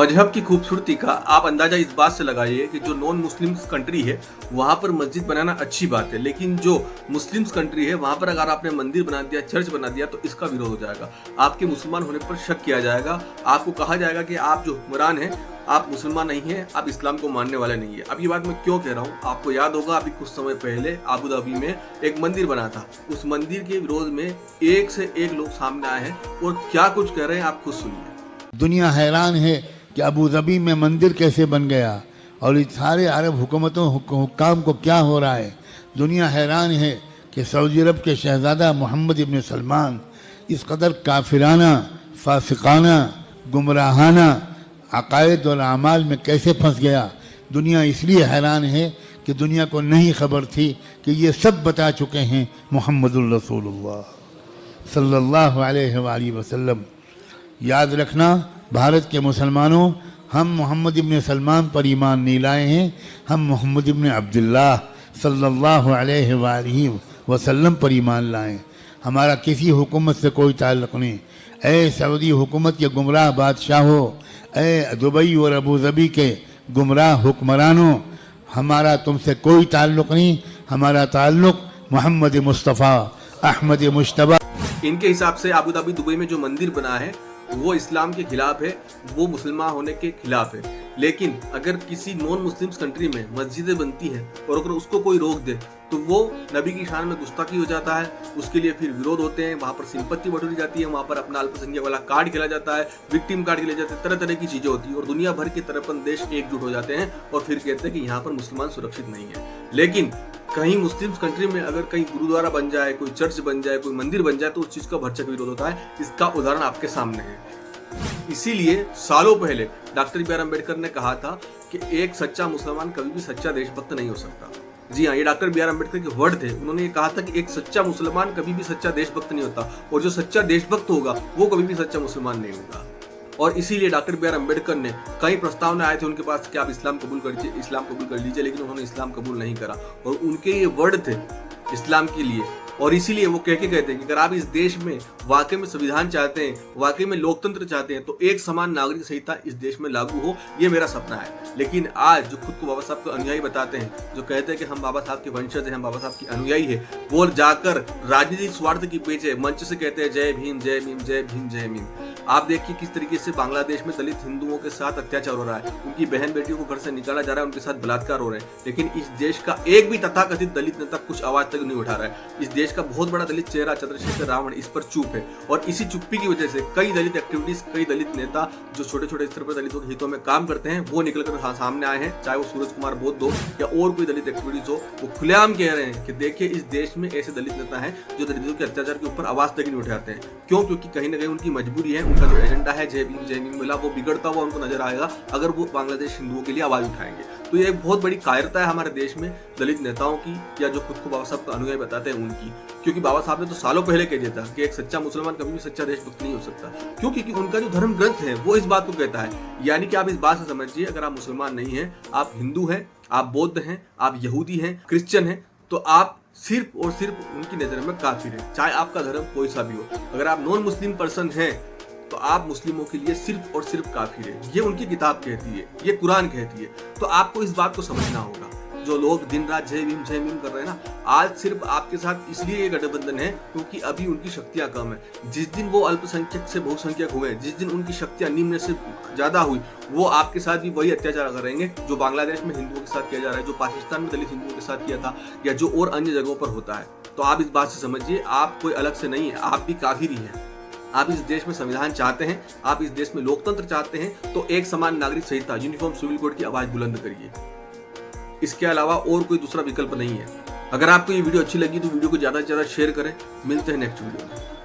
मजहब की खूबसूरती का आप अंदाजा इस बात से लगाइए कि जो नॉन मुस्लिम्स कंट्री है वहाँ पर मस्जिद बनाना अच्छी बात है, लेकिन जो मुस्लिम्स कंट्री है वहाँ पर अगर आपने मंदिर बना दिया, चर्च बना दिया तो इसका विरोध हो जाएगा। आपके मुसलमान होने पर शक किया जाएगा, आपको कहा जाएगा कि आप जो हुक्मरान हैं आप मुसलमान नहीं हैं, आप इस्लाम को मानने वाले नहीं है। अब ये बात मैं क्यों कह रहा हूँ, आपको याद होगा अभी कुछ समय पहले आबू धाबी में एक मंदिर बना था, उस मंदिर के विरोध में एक से एक लोग सामने आए हैं और क्या कुछ कह रहे हैं आप खुद सुनिए। दुनिया हैरान है कि अबू धाबी में मंदिर कैसे बन गया और इस सारे अरब हुकूमतों हुक्काम को क्या हो रहा है। दुनिया हैरान है कि सऊदी अरब के शहजादा मोहम्मद इब्न सलमान इस कदर काफिराना, फासिकाना, गुमराहाना अकायद और अमाल में कैसे फंस गया। दुनिया इसलिए हैरान है कि दुनिया को नहीं खबर थी कि ये सब बता चुके हैं मुहम्मदुर रसूलुल्लाह सल्लल्लाहु अलैहि वसल्लम। याद रखना भारत के मुसलमानों, हम मोहम्मद इब्न सलमान पर ईमान नहीं लाए हैं, हम मोहम्मद इब्न अब्दुल्लाह सल्लल्लाहु अलैहि वसल्लम पर ईमान लाए। हमारा किसी हुकूमत से कोई ताल्लुक़ नहीं। ए सऊदी हुकूमत के गुमराह बादशाहों, ए दुबई और अबू धाबी के गुमराह हुक्मरानों, हमारा तुमसे कोई ताल्लुक़ नहीं। हमारा ताल्लुक़ मोहम्मद मुस्तफ़ा अहमद मुश्तबा। इनके हिसाब से आबू धाबी दुबई में जो मंदिर बना है वो इस्लाम के खिलाफ है, वो मुसलमान होने के खिलाफ है। लेकिन अगर किसी नॉन मुस्लिम्स कंट्री में मस्जिदें बनती हैं और अगर उसको कोई रोक दे तो वो नबी की शान में गुस्ताखी हो जाता है, उसके लिए फिर विरोध होते हैं, वहाँ पर सिंपत्ति बटोरी जाती है, वहाँ पर अपना अल्पसंख्यक वाला कार्ड खेला जाता है, विक्टिम कार्ड खेले जाते हैं, तरह तरह की चीजें होती है और दुनिया भर के तिरपन देश एकजुट हो जाते हैं और फिर कहते हैं कि यहाँ पर मुसलमान सुरक्षित नहीं है। लेकिन कहीं मुस्लिम्स कंट्री में अगर कहीं गुरुद्वारा बन जाए, कोई चर्च बन जाए, कोई मंदिर बन जाए तो उस चीज का भरसक विरोध होता है। इसका उदाहरण आपके सामने है। इसीलिए सालों पहले डॉक्टर बी आर अम्बेडकर ने कहा था कि एक सच्चा मुसलमान कभी भी सच्चा देशभक्त नहीं हो सकता। जी हाँ, ये डॉक्टर बी आर अम्बेडकर के वर्ड थे। उन्होंने ये कहा था कि एक सच्चा मुसलमान कभी भी सच्चा देशभक्त नहीं होता और जो सच्चा देशभक्त होगा वो कभी भी सच्चा मुसलमान नहीं होगा। और इसीलिए डॉक्टर बी आर अम्बेडकर ने कई प्रस्तावना आए थे उनके पास कि आप इस्लाम कबूल कर लीजिए, लेकिन उन्होंने इस्लाम कबूल नहीं करा और उनके ये वर्ड थे इस्लाम के लिए। और इसीलिए वो कह के कहते हैं कि अगर आप इस देश में वाकई में संविधान चाहते हैं, वाकई में लोकतंत्र चाहते हैं तो एक समान नागरिक संहिता इस देश में लागू हो, ये मेरा सपना है। लेकिन आज जो खुद को बाबा साहब के अनुयायी बताते हैं, जो कहते हैं कि हम बाबा साहब के वंशज हैं, हम बाबा साहब के अनुयायी है, वो जाकर राजनीतिक स्वार्थ की पीछे मंच से कहते हैं जय भीम जय भीम जय भीम जय भीम। आप देखिए किस तरीके से बांग्लादेश में दलित हिंदुओं के साथ अत्याचार हो रहा है, उनकी बहन बेटियों को घर से निकाला जा रहा है, उनके साथ बलात्कार हो रहे हैं, लेकिन इस देश का एक भी तथाकथित दलित नेता कुछ आवाज तक नहीं उठा रहा है। इस देश का बहुत बड़ा दलित चेहरा चंद्रशेखर रावण इस पर चुप है और इसी चुप्पी की वजह से कई दलित एक्टिविटीज, कई दलित नेता जो छोटे छोटे स्तर पर दलितों के हितों में काम करते हैं वो निकलकर सामने आए हैं। चाहे वो सूरज कुमार बोध हो या और कोई दलित एक्टिविटीज हो, वो खुलेआम कह रहे हैं कि देखिए इस देश में ऐसे दलित नेता हैं जो दलितों के अत्याचार के ऊपर आवाज तक नहीं उठाते हैं। क्यों? क्योंकि कहीं ना कहीं उनकी मजबूरी है, उनका जो एजेंडा है जय भीम मिला वो बिगड़ता हुआ उनको नजर आएगा अगर वो बांग्लादेश हिंदुओं के लिए आवाज उठाएंगे। तो ये एक बहुत बड़ी कायरता है हमारे देश में दलित नेताओं की, या जो खुद को बाबा साहब का अनुयायी बताते हैं उनकी। क्योंकि बाबा साहब ने तो सालों पहले कह दिया था कि एक सच्चा मुसलमान कभी भी सच्चा देशभक्त नहीं हो सकता। क्यों? क्योंकि उनका जो धर्म ग्रंथ है वो इस बात को कहता है। यानी कि आप इस बात से समझिए, अगर आप मुसलमान नहीं हैं, आप हिंदू हैं, आप बौद्ध हैं, आप यहूदी हैं, क्रिश्चियन हैं, तो आप सिर्फ और सिर्फ उनकी नजर में काफिर हैं, चाहे आपका धर्म कोई सा भी हो। अगर आप नॉन मुस्लिम पर्सन हैं तो आप मुस्लिमों के लिए सिर्फ और सिर्फ काफिर है। ये उनकी किताब कहती है, ये कुरान कहती है। तो आपको इस बात को समझना होगा। जो लोग दिन रात जय भीम कर रहे हैं ना, आज सिर्फ आपके साथ इसलिए ये गठबंधन है क्योंकि अभी उनकी शक्तियां कम है। जिस दिन वो अल्पसंख्यक से बहुसंख्यक हुए, जिस दिन उनकी शक्तियां निम्न से ज्यादा हुई, वो आपके साथ भी वही अत्याचार करेंगे जो बांग्लादेश में हिंदुओं के साथ किया जा रहा है, जो पाकिस्तान में दलित हिंदुओं के साथ किया था, या जो और अन्य जगहों पर होता है। तो आप इस बात से समझिए, आप कोई अलग से नहीं है, आप भी काफिर ही हैं। आप इस देश में संविधान चाहते हैं, आप इस देश में लोकतंत्र चाहते हैं, तो एक समान नागरिक संहिता यूनिफॉर्म सिविल कोड की आवाज बुलंद करिए। इसके अलावा और कोई दूसरा विकल्प नहीं है। अगर आपको ये वीडियो अच्छी लगी तो वीडियो को ज्यादा से ज्यादा शेयर करें। मिलते हैं नेक्स्ट वीडियो में।